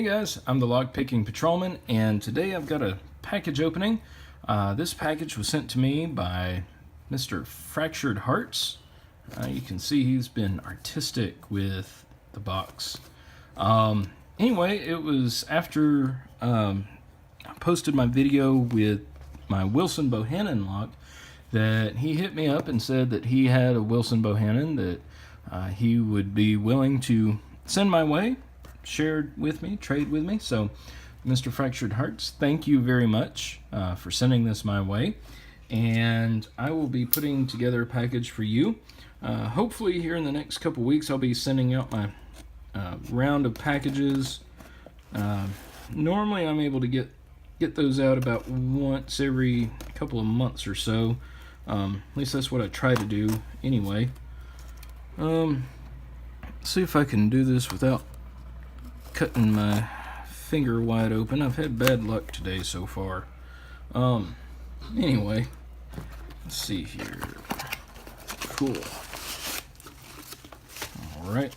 Hey guys, I'm the lockpicking patrolman, and today I've got a package opening. This package was sent to me by Mr. Fractured Hearts. You can see he's been artistic with the box. Anyway, it was after I posted my video with my Wilson Bohannon lock that he hit me up and said that he had a Wilson Bohannon that he would be willing to send my way, shared with me, trade with me. So Mr. Fractured Hearts, thank you very much for sending this my way, and I will be putting together a package for you. Hopefully here in the next couple weeks I'll be sending out my round of packages. Normally I'm able to get those out about once every couple of months or so. At least that's what I try to do anyway. See if I can do this without cutting my finger wide open. I've had bad luck today so far. Anyway, let's see here. Cool. Alright,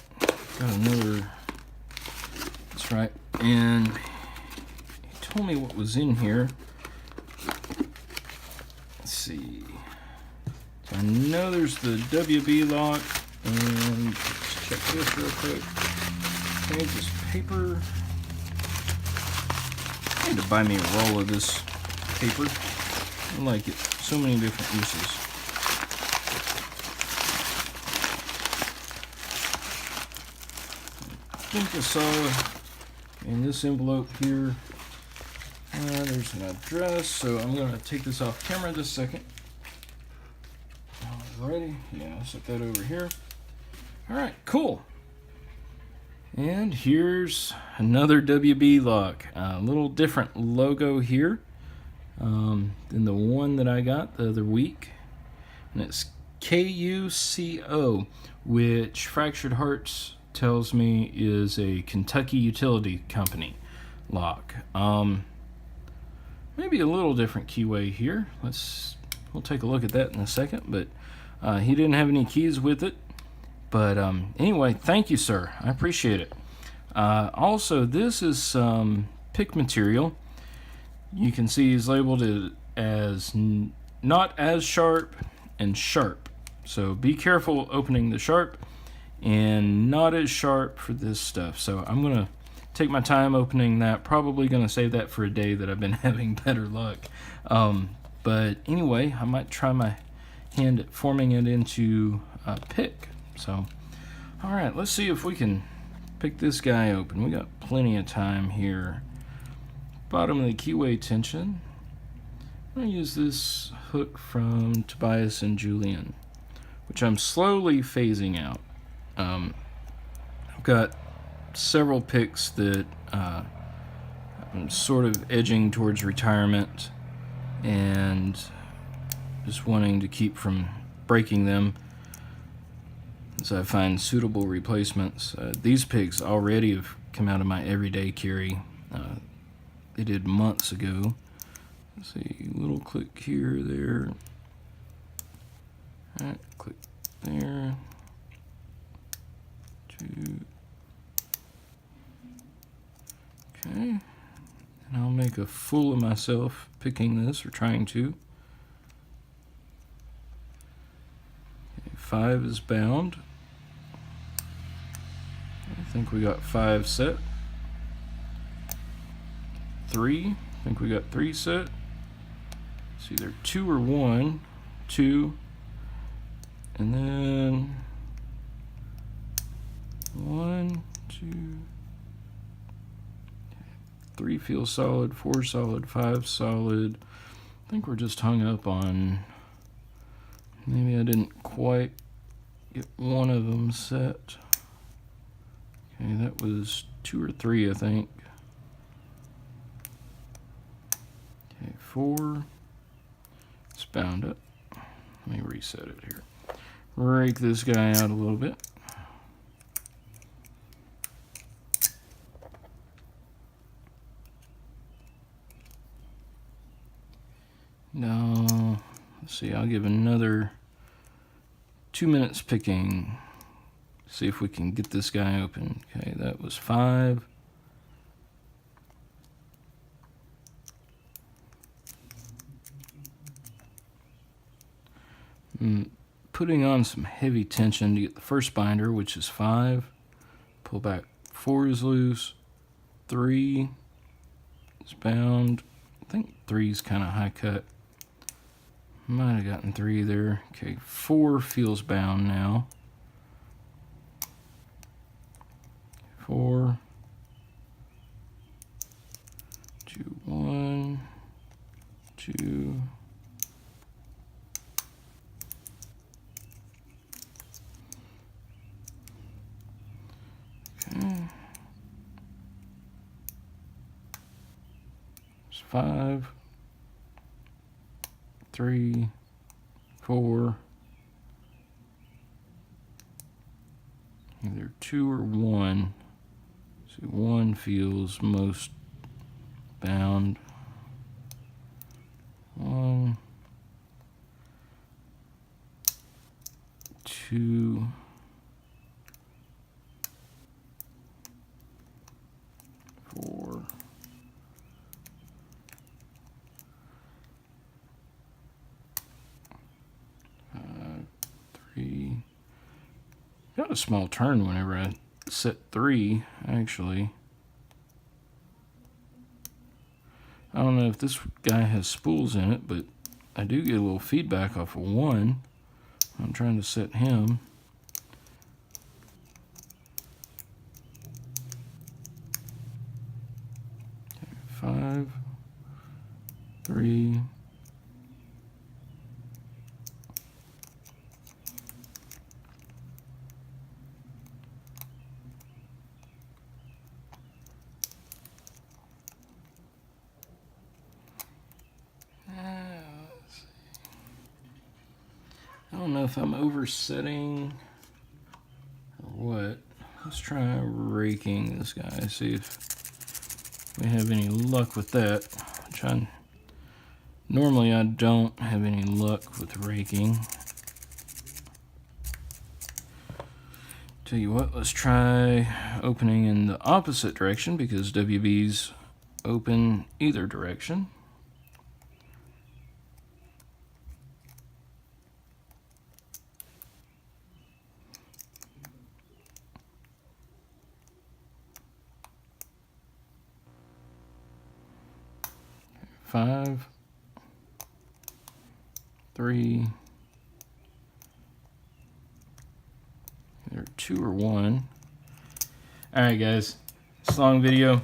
got another. That's right. And he told me what was in here. Let's see. So I know there's the WB lock, and let's check this real quick. Okay, this paper. I need to buy me a roll of this paper. I like it. So many different uses. I think I saw in this envelope here, there's an address, so I'm going to take this off camera just a second. Alrighty, yeah, I'll set that over here. Alright, cool. And here's another WB lock. A little different logo here than the one that I got the other week. And it's KUCO, which Fractured Hearts tells me is a Kentucky utility company lock. Maybe a little different keyway here. We'll take a look at that in a second, but he didn't have any keys with it. But anyway, thank you, sir. I appreciate it. Also, this is some pick material. You can see he's labeled it as not as sharp and sharp. So be careful opening the sharp and not as sharp for this stuff. So I'm going to take my time opening that. Probably going to save that for a day that I've been having better luck. But anyway, I might try my hand at forming it into a pick. So, all right, let's see if we can pick this guy open. We got plenty of time here. Bottom of the keyway tension. I'm going to use this hook from Tobias and Julian, which I'm slowly phasing out. I've got several picks that I'm sort of edging towards retirement and just wanting to keep from breaking them as I find suitable replacements. These picks already have come out of my everyday carry. They did months ago. Let's see, little click here, there. Alright, click there. 2. Okay. And I'll make a fool of myself picking this, or trying to. 5 is bound. I think we got 5 set. 3. I think we got 3 set. It's either 2 or 1. 2. And then 1, 2. 3 feels solid. 4 solid. 5 solid. I think we're just hung up on. Maybe I didn't quite get one of them set. Okay, that was 2 or 3, I think. Okay, 4. It's bound up. Let me reset it here. Rake this guy out a little bit. Now, let's see, I'll give another 2 minutes picking. See if we can get this guy open. Okay, that was 5. putting on some heavy tension to get the first binder, which is 5. Pull back, 4 is loose, 3 is bound. I think 3 is kind of high cut. Might have gotten 3 there. Okay, 4 feels bound now. 4, 2, 1, 2. Okay. 5, 3, 4, either 2 or 1. So 1 feels most bound. 1, 2, 4. 5, 3. Got a small turn whenever I set 3, actually. I don't know if this guy has spools in it, but I do get a little feedback off of 1. I'm trying to set him. Okay, 5, 3. I don't know if I'm oversetting or what. Let's try raking this guy, see if we have any luck with that. Normally I don't have any luck with raking. Tell you what, let's try opening in the opposite direction because WBs open either direction. Five, 3, either 2 or 1. Alright guys, it's a long video.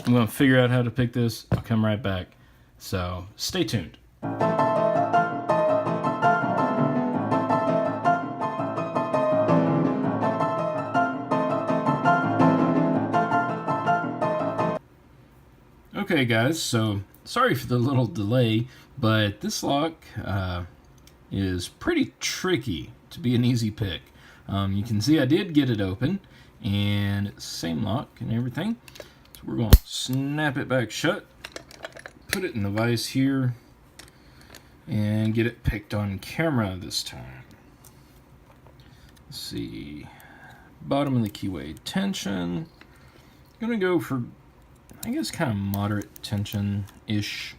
I'm going to figure out how to pick this. I'll come right back. So stay tuned. Okay guys, so sorry for the little delay, but this lock is pretty tricky to be an easy pick. You can see I did get it open, and it's the same lock and everything. So we're going to snap it back shut, put it in the vise here, and get it picked on camera this time. Let's see, bottom of the keyway tension. I'm gonna go for, I guess, kind of moderate tension-ish.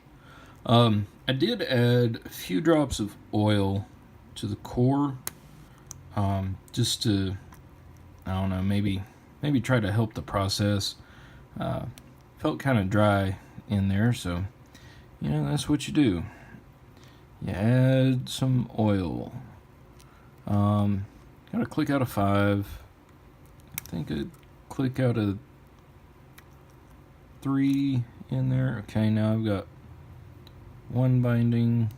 I did add a few drops of oil to the core, just to, I don't know, maybe try to help the process. Felt kind of dry in there, so, you know, that's what you do. You add some oil. Got to click out a 5. I think I'd click out a 3 in there. Okay, now I've got 1 binding.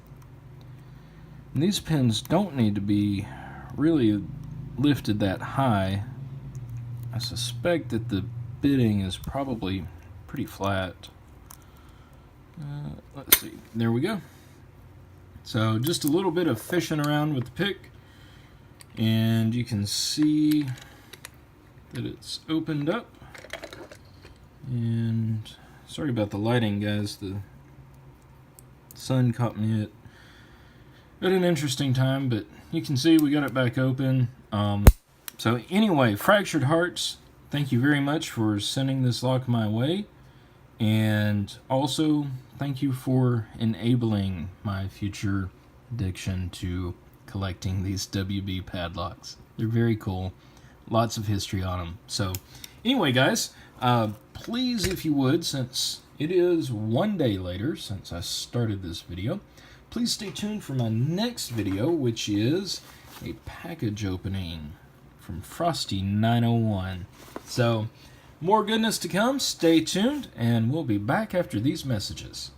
And these pins don't need to be really lifted that high. I suspect that the bitting is probably pretty flat. Let's see, there we go. So just a little bit of fishing around with the pick, and you can see that it's opened up. And sorry about the lighting, guys. The sun caught me at an interesting time, but you can see we got it back open. So anyway, Fractured Hearts, thank you very much for sending this lock my way, and also thank you for enabling my future addiction to collecting these WB padlocks. They're very cool. Lots of history on them. So anyway, guys, please, if you would, since it is one day later since I started this video, please stay tuned for my next video, which is a package opening from Frosty 901. So more goodness to come. Stay tuned, and we'll be back after these messages.